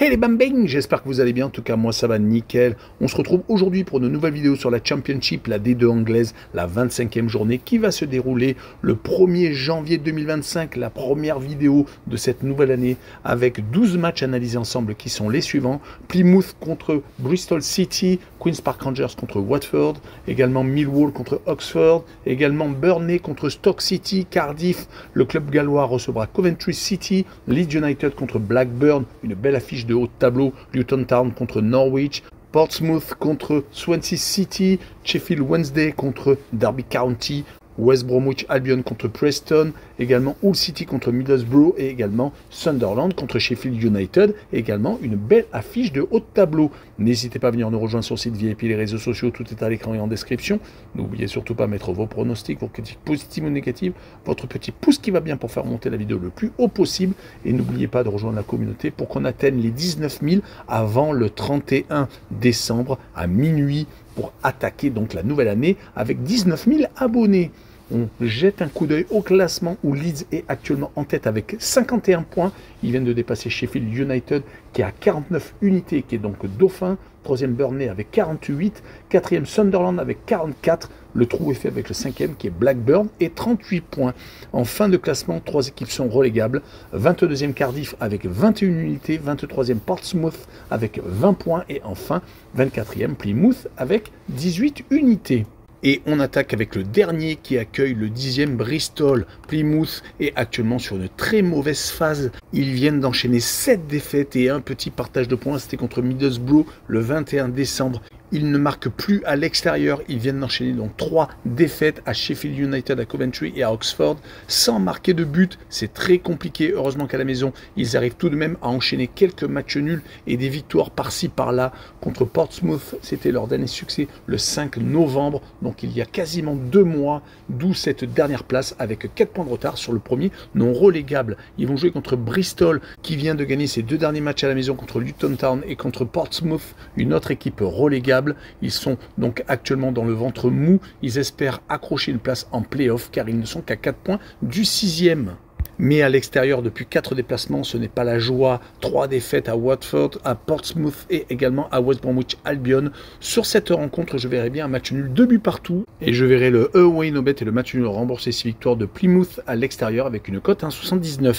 Hey les bambins, j'espère que vous allez bien, en tout cas moi ça va nickel. On se retrouve aujourd'hui pour une nouvelle vidéo sur la Championship, la D2 anglaise, la 25e journée qui va se dérouler le 1er janvier 2025, la première vidéo de cette nouvelle année avec 12 matchs analysés ensemble qui sont les suivants. Plymouth contre Bristol City, Queen's Park Rangers contre Watford, également Millwall contre Oxford, également Burnley contre Stoke City, Cardiff, le club gallois recevra Coventry City, Leeds United contre Blackburn, une belle affiche de haut de tableau, Luton Town contre Norwich, Portsmouth contre Swansea City, Sheffield Wednesday contre Derby County, West Bromwich Albion contre Preston, également Hull City contre Middlesbrough et également Sunderland contre Sheffield United, également une belle affiche de haut de tableau. N'hésitez pas à venir nous rejoindre sur le site VIP, les réseaux sociaux, tout est à l'écran et en description. N'oubliez surtout pas de mettre vos pronostics, vos critiques positives ou négatives, votre petit pouce qui va bien pour faire monter la vidéo le plus haut possible. Et n'oubliez pas de rejoindre la communauté pour qu'on atteigne les 19 000 avant le 31 décembre à minuit pour attaquer donc la nouvelle année avec 19 000 abonnés. On jette un coup d'œil au classement où Leeds est actuellement en tête avec 51 points. Ils viennent de dépasser Sheffield United qui a 49 unités, qui est donc dauphin. Troisième Burnley avec 48. Quatrième Sunderland avec 44. Le trou est fait avec le cinquième qui est Blackburn et 38 points. En fin de classement, 3 équipes sont relégables. 22e Cardiff avec 21 unités. 23e Portsmouth avec 20 points. Et enfin, 24e Plymouth avec 18 unités. Et on attaque avec le dernier qui accueille le 10e Bristol. Plymouth est actuellement sur une très mauvaise phase. Ils viennent d'enchaîner 7 défaites et un petit partage de points. C'était contre Middlesbrough le 21 décembre. Ils ne marquent plus à l'extérieur. Ils viennent d'enchaîner donc 3 défaites à Sheffield United, à Coventry et à Oxford sans marquer de but. C'est très compliqué. Heureusement qu'à la maison, ils arrivent tout de même à enchaîner quelques matchs nuls et des victoires par-ci par-là. Contre Portsmouth, c'était leur dernier succès le 5 novembre. Donc il y a quasiment 2 mois, d'où cette dernière place avec 4 points de retard sur le premier non relégable. Ils vont jouer contre Bristol qui vient de gagner ses 2 derniers matchs à la maison contre Luton Town et contre Portsmouth, une autre équipe relégable. Ils sont donc actuellement dans le ventre mou. Ils espèrent accrocher une place en play-off car ils ne sont qu'à 4 points du 6e. Mais à l'extérieur, depuis 4 déplacements, ce n'est pas la joie. 3 défaites à Watford, à Portsmouth et également à West Bromwich Albion. Sur cette rencontre, je verrai bien un match nul 2 buts partout. Et je verrai le away no bet et le match nul rembourser ses victoires de Plymouth à l'extérieur avec une cote 1,79.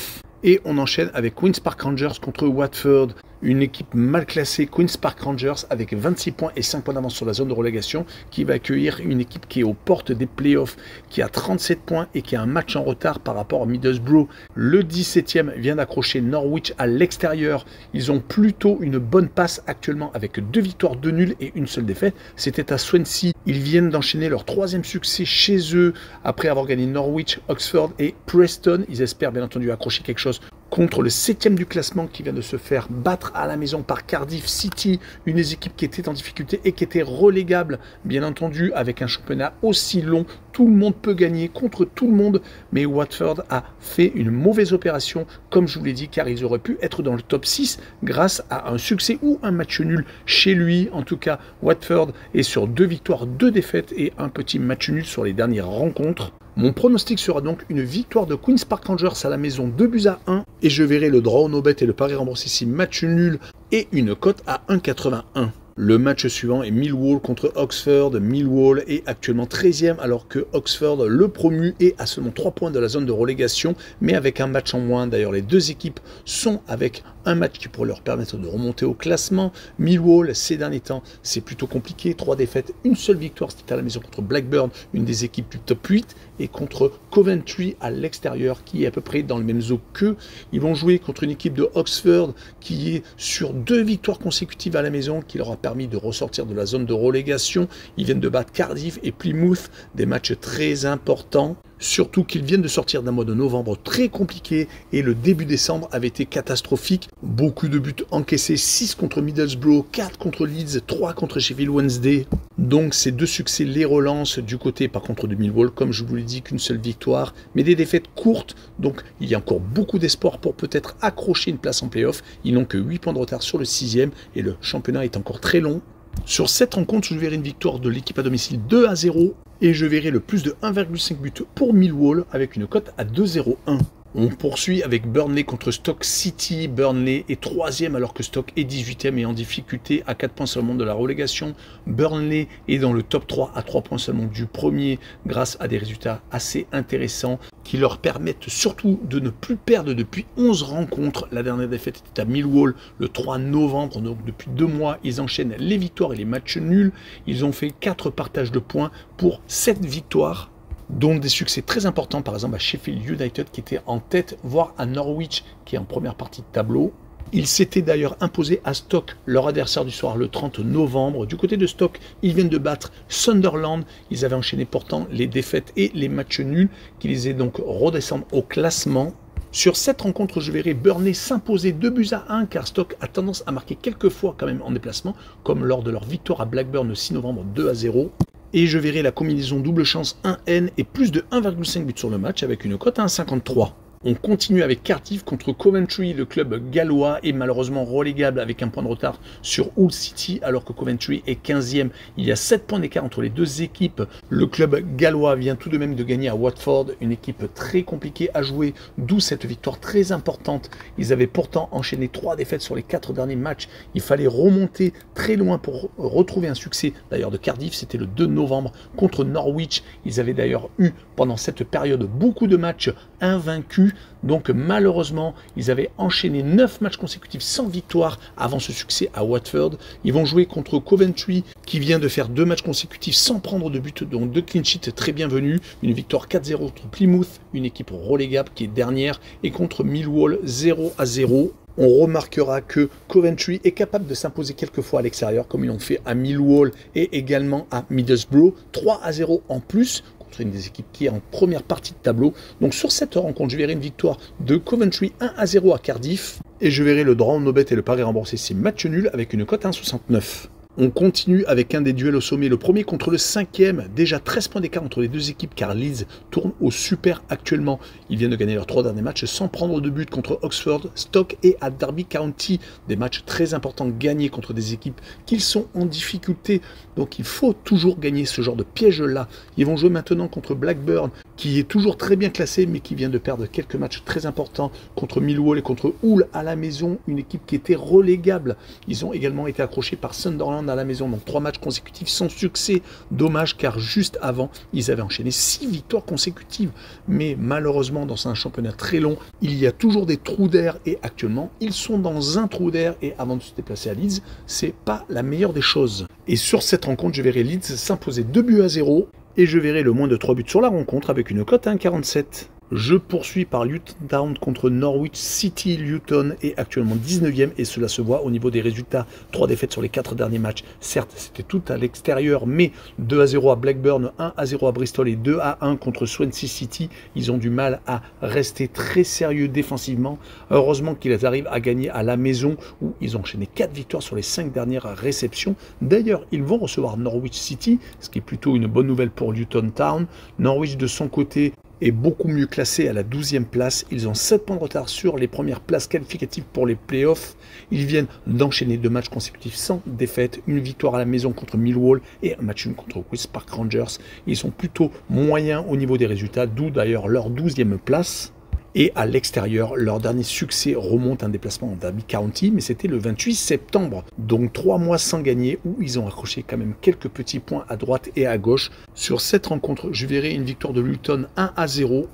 Et on enchaîne avec Queen's Park Rangers contre Watford. Une équipe mal classée, Queen's Park Rangers, avec 26 points et 5 points d'avance sur la zone de relégation, qui va accueillir une équipe qui est aux portes des playoffs, qui a 37 points et qui a un match en retard par rapport à Middlesbrough. Le 17e vient d'accrocher Norwich à l'extérieur. Ils ont plutôt une bonne passe actuellement avec 2 victoires, 2 nuls et une seule défaite. C'était à Swansea. Ils viennent d'enchaîner leur 3e succès chez eux après avoir gagné Norwich, Oxford et Preston. Ils espèrent bien entendu accrocher quelque chose contre le 7e du classement qui vient de se faire battre à la maison par Cardiff City, une des équipes qui était en difficulté et qui était relégable, bien entendu, avec un championnat aussi long. Tout le monde peut gagner contre tout le monde, mais Watford a fait une mauvaise opération, comme je vous l'ai dit, car ils auraient pu être dans le top 6 grâce à un succès ou un match nul chez lui. En tout cas, Watford est sur 2 victoires, 2 défaites et un petit match nul sur les dernières rencontres. Mon pronostic sera donc une victoire de Queen's Park Rangers à la maison, 2 buts à 1. Et je verrai le draw no bet et le pari remboursé si match nul et une cote à 1,81. Le match suivant est Millwall contre Oxford. Millwall est actuellement 13e alors que Oxford, le promu, est à seulement 3 points de la zone de relégation, mais avec un match en moins. D'ailleurs, les 2 équipes sont avec un match qui pourrait leur permettre de remonter au classement. Millwall, ces derniers temps, c'est plutôt compliqué. 3 défaites, une seule victoire, c'était à la maison contre Blackburn, une des équipes du top 8, et contre Coventry à l'extérieur, qui est à peu près dans le même zoo qu'eux. Ils vont jouer contre une équipe de Oxford qui est sur 2 victoires consécutives à la maison, qui leur a permis de ressortir de la zone de relégation. Ils viennent de battre Cardiff et Plymouth, des matchs très importants. Surtout qu'ils viennent de sortir d'un mois de novembre très compliqué et le début décembre avait été catastrophique. Beaucoup de buts encaissés, 6 contre Middlesbrough, 4 contre Leeds, 3 contre Sheffield Wednesday. Donc ces 2 succès les relancent du côté par contre de Millwall, comme je vous l'ai dit, qu'une seule victoire, mais des défaites courtes. Donc il y a encore beaucoup d'espoir pour peut-être accrocher une place en play-off. Ils n'ont que 8 points de retard sur le 6e et le championnat est encore très long. Sur cette rencontre, je verrai une victoire de l'équipe à domicile 2-0 et je verrai le plus de 1,5 but pour Millwall avec une cote à 2,01. On poursuit avec Burnley contre Stoke City. Burnley est 3e alors que Stoke est 18e et en difficulté à 4 points seulement de la relégation. Burnley est dans le top 3 à 3 points seulement du premier grâce à des résultats assez intéressants qui leur permettent surtout de ne plus perdre depuis 11 rencontres. La dernière défaite était à Millwall le 3 novembre, donc depuis 2 mois, ils enchaînent les victoires et les matchs nuls. Ils ont fait 4 partages de points pour 7 victoires, dont des succès très importants, par exemple à Sheffield United qui était en tête, voire à Norwich qui est en première partie de tableau. Ils s'étaient d'ailleurs imposés à Stoke, leur adversaire du soir, le 30 novembre. Du côté de Stoke, ils viennent de battre Sunderland. Ils avaient enchaîné pourtant les défaites et les matchs nuls, qui les aient donc redescendre au classement. Sur cette rencontre, je verrai Burnley s'imposer 2-1 car Stoke a tendance à marquer quelques fois quand même en déplacement, comme lors de leur victoire à Blackburn le 6 novembre 2-0. Et je verrai la combinaison double chance 1N et plus de 1,5 buts sur le match avec une cote à 1,53. On continue avec Cardiff contre Coventry. Le club gallois est malheureusement relégable avec un point de retard sur Hull City alors que Coventry est 15e. Il y a 7 points d'écart entre les deux équipes. Le club gallois vient tout de même de gagner à Watford, une équipe très compliquée à jouer, d'où cette victoire très importante. Ils avaient pourtant enchaîné 3 défaites sur les 4 derniers matchs. Il fallait remonter très loin pour retrouver un succès. D'ailleurs de Cardiff, c'était le 2 novembre contre Norwich. Ils avaient d'ailleurs eu pendant cette période beaucoup de matchs invaincus. Donc malheureusement, ils avaient enchaîné 9 matchs consécutifs sans victoire avant ce succès à Watford. Ils vont jouer contre Coventry qui vient de faire 2 matchs consécutifs sans prendre de but, donc 2 clean sheets très bienvenus. Une victoire 4-0 contre Plymouth, une équipe relégable qui est dernière, et contre Millwall 0-0. On remarquera que Coventry est capable de s'imposer quelques fois à l'extérieur, comme ils l'ont fait à Millwall et également à Middlesbrough. 3-0 en plus, une des équipes qui est en première partie de tableau. Donc sur cette rencontre, je verrai une victoire de Coventry 1-0 à Cardiff et je verrai le draw no bet et le pari remboursé c'est match nul avec une cote à 1,69. On continue avec un des duels au sommet, le premier contre le 5e, déjà 13 points d'écart entre les deux équipes car Leeds tourne au super actuellement. Ils viennent de gagner leurs 3 derniers matchs sans prendre de but contre Oxford, Stoke et à Derby County. Des matchs très importants gagnés contre des équipes qui sont en difficulté. Donc il faut toujours gagner ce genre de piège-là. Ils vont jouer maintenant contre Blackburn qui est toujours très bien classé mais qui vient de perdre quelques matchs très importants contre Millwall et contre Hull à la maison, une équipe qui était relégable. Ils ont également été accrochés par Sunderland à la maison, donc 3 matchs consécutifs sans succès. Dommage car juste avant, ils avaient enchaîné 6 victoires consécutives. Mais malheureusement, dans un championnat très long, il y a toujours des trous d'air et actuellement, ils sont dans un trou d'air et avant de se déplacer à Leeds, c'est pas la meilleure des choses. Et sur cette rencontre, je verrai Leeds s'imposer 2-0 et je verrai le moins de 3 buts sur la rencontre avec une cote à 1,47. Je poursuis par Luton Town contre Norwich City. Luton est actuellement 19e et cela se voit au niveau des résultats. 3 défaites sur les 4 derniers matchs. Certes, c'était tout à l'extérieur, mais 2-0 à Blackburn, 1-0 à Bristol et 2-1 contre Swansea City. Ils ont du mal à rester très sérieux défensivement. Heureusement qu'ils arrivent à gagner à la maison où ils ont enchaîné 4 victoires sur les 5 dernières réceptions. D'ailleurs, ils vont recevoir Norwich City, ce qui est plutôt une bonne nouvelle pour Luton Town. Norwich de son côté est beaucoup mieux classé à la 12e place. Ils ont 7 points de retard sur les premières places qualificatives pour les playoffs. Ils viennent d'enchaîner 2 matchs consécutifs sans défaite, une victoire à la maison contre Millwall et un match nul contre Queen's Park Rangers. Ils sont plutôt moyens au niveau des résultats, d'où d'ailleurs leur 12e place. Et à l'extérieur, leur dernier succès remonte à un déplacement en Derby County, mais c'était le 28 septembre. Donc 3 mois sans gagner, où ils ont accroché quand même quelques petits points à droite et à gauche. Sur cette rencontre, je verrai une victoire de Luton 1-0.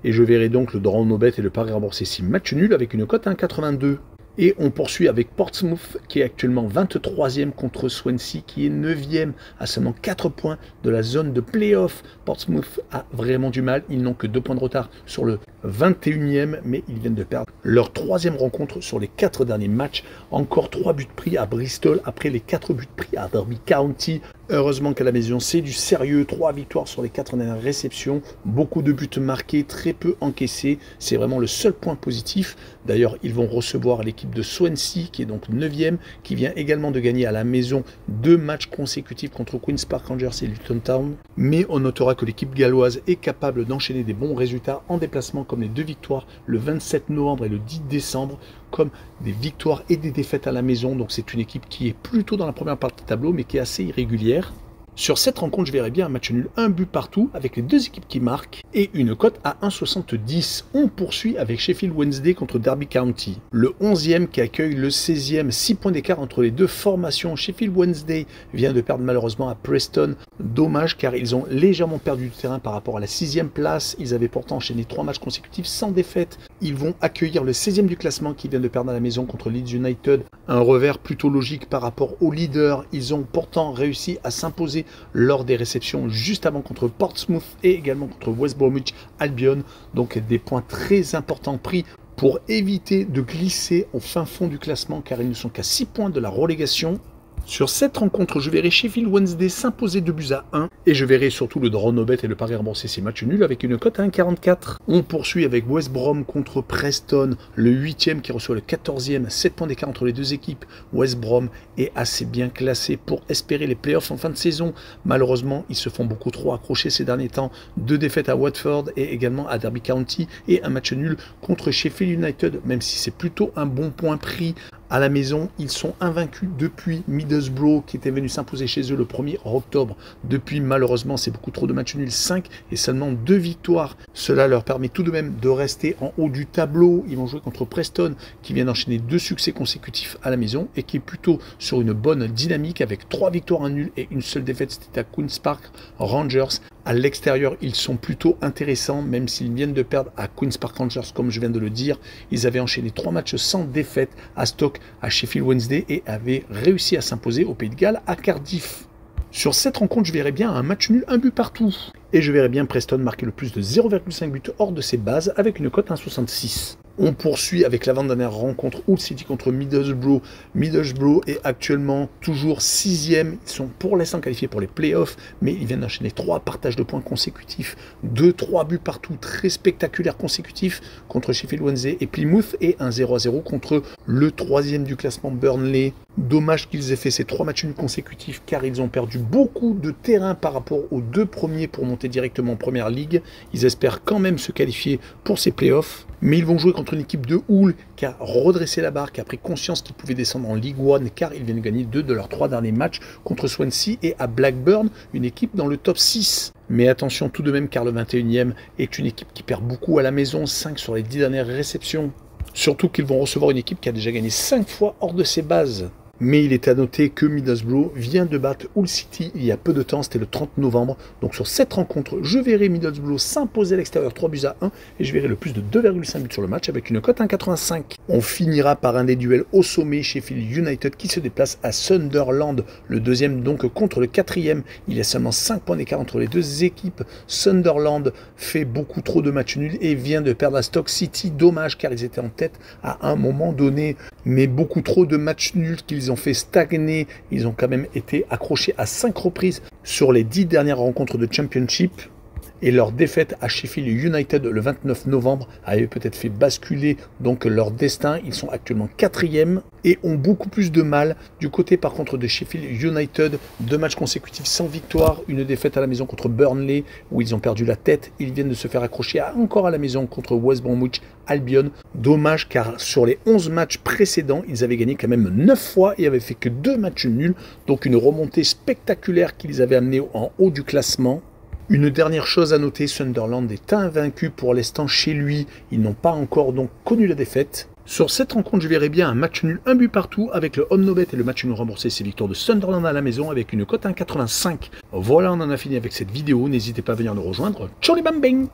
Et je verrai donc le draw no bet et le pari remboursé si match nul avec une cote à 1,82. Et on poursuit avec Portsmouth qui est actuellement 23e contre Swansea qui est 9e à seulement 4 points de la zone de play-off. Portsmouth a vraiment du mal, ils n'ont que 2 points de retard sur le 21e, mais ils viennent de perdre leur 3e rencontre sur les 4 derniers matchs. Encore 3 buts pris à Bristol après les 4 buts pris à Derby County. Heureusement qu'à la maison, c'est du sérieux. 3 victoires sur les 4 dernières réceptions. Beaucoup de buts marqués, très peu encaissés. C'est vraiment le seul point positif. D'ailleurs, ils vont recevoir l'équipe de Swansea, qui est donc 9e, qui vient également de gagner à la maison 2 matchs consécutifs contre Queen's Park Rangers et Luton Town. Mais on notera que l'équipe galloise est capable d'enchaîner des bons résultats en déplacement, comme les 2 victoires le 27 novembre et le 10 décembre, comme des victoires et des défaites à la maison. Donc c'est une équipe qui est plutôt dans la première partie de tableau, mais qui est assez irrégulière. Sur cette rencontre, je verrais bien un match nul, un but partout, avec les deux équipes qui marquent, et une cote à 1,70. On poursuit avec Sheffield Wednesday contre Derby County. Le 11e qui accueille le 16e, 6 points d'écart entre les deux formations. Sheffield Wednesday vient de perdre malheureusement à Preston. Dommage car ils ont légèrement perdu du terrain par rapport à la 6e place. Ils avaient pourtant enchaîné 3 matchs consécutifs sans défaite. Ils vont accueillir le 16e du classement qui vient de perdre à la maison contre Leeds United. Un revers plutôt logique par rapport au leader. Ils ont pourtant réussi à s'imposer lors des réceptions juste avant contre Portsmouth et également contre West Bromwich Albion. Donc des points très importants pris pour éviter de glisser au fin fond du classement car ils ne sont qu'à 6 points de la relégation. Sur cette rencontre, je verrai Sheffield Wednesday s'imposer 2-1 et je verrai surtout le draw no bet et le pari remboursé ces matchs nuls avec une cote à 1,44. On poursuit avec West Brom contre Preston, le 8e qui reçoit le 14e, 7 points d'écart entre les deux équipes. West Brom est assez bien classé pour espérer les playoffs en fin de saison. Malheureusement, ils se font beaucoup trop accrocher ces derniers temps. 2 défaites à Watford et également à Derby County et un match nul contre Sheffield United, même si c'est plutôt un bon point pris. À la maison, ils sont invaincus depuis Middlesbrough qui était venu s'imposer chez eux le 1er octobre. Depuis, malheureusement, c'est beaucoup trop de matchs nuls, 5 et seulement 2 victoires. Cela leur permet tout de même de rester en haut du tableau. Ils vont jouer contre Preston qui vient d'enchaîner 2 succès consécutifs à la maison et qui est plutôt sur une bonne dynamique avec 3 victoires, 1 nul et une seule défaite, c'était à Queen's Park Rangers. À l'extérieur, ils sont plutôt intéressants, même s'ils viennent de perdre à Queen's Park Rangers, comme je viens de le dire. Ils avaient enchaîné 3 matchs sans défaite à Stoke, à Sheffield Wednesday et avaient réussi à s'imposer au Pays de Galles à Cardiff. Sur cette rencontre, je verrais bien un match nul, un but partout. Et je verrais bien Preston marquer le plus de 0,5 buts hors de ses bases avec une cote à 1,66. On poursuit avec l'avant-dernière rencontre Hull City contre Middlesbrough. Middlesbrough est actuellement toujours 6e. Ils sont pour l'instant qualifiés pour les playoffs, mais ils viennent d'enchaîner 3 partages de points consécutifs, 2-3 buts partout, très spectaculaires consécutifs contre Sheffield Wednesday et Plymouth et un 0-0 contre le 3e du classement Burnley. Dommage qu'ils aient fait ces 3 matchs nuls consécutifs car ils ont perdu beaucoup de terrain par rapport aux 2 premiers pour monter directement en Première Ligue. Ils espèrent quand même se qualifier pour ces playoffs. Mais ils vont jouer contre une équipe de Hull qui a redressé la barre, qui a pris conscience qu'ils pouvaient descendre en League One car ils viennent de gagner 2 de leurs 3 derniers matchs contre Swansea et à Blackburn, une équipe dans le top 6. Mais attention tout de même car le 21e est une équipe qui perd beaucoup à la maison, 5 sur les 10 dernières réceptions. Surtout qu'ils vont recevoir une équipe qui a déjà gagné 5 fois hors de ses bases. Mais il est à noter que Middlesbrough vient de battre Hull City il y a peu de temps, c'était le 30 novembre. Donc sur cette rencontre, je verrai Middlesbrough s'imposer à l'extérieur 3-1 et je verrai le plus de 2,5 buts sur le match avec une cote à 1,85. On finira par un des duels au sommet, Sheffield United qui se déplace à Sunderland, le 2e donc contre le 4e. Il y a seulement 5 points d'écart entre les deux équipes. Sunderland fait beaucoup trop de matchs nuls et vient de perdre à Stoke City. Dommage car ils étaient en tête à un moment donné, mais beaucoup trop de matchs nuls qu'ils ont fait stagner. Ils ont quand même été accrochés à 5 reprises sur les 10 dernières rencontres de Championship. Et leur défaite à Sheffield United le 29 novembre avait peut-être fait basculer donc leur destin. Ils sont actuellement 4e et ont beaucoup plus de mal. Du côté par contre de Sheffield United, 2 matchs consécutifs sans victoire, une défaite à la maison contre Burnley où ils ont perdu la tête. Ils viennent de se faire accrocher encore à la maison contre West Bromwich Albion. Dommage car sur les 11 matchs précédents, ils avaient gagné quand même 9 fois et avaient fait que 2 matchs nuls. Donc une remontée spectaculaire qui les avait amenés en haut du classement. Une dernière chose à noter, Sunderland est invaincu pour l'instant chez lui. Ils n'ont pas encore donc connu la défaite. Sur cette rencontre, je verrai bien un match nul, un but partout avec le home no bet et le match nul remboursé. C'est victoire de Sunderland à la maison avec une cote à 1,85. Voilà, on en a fini avec cette vidéo. N'hésitez pas à venir nous rejoindre. Ciao les bang bang!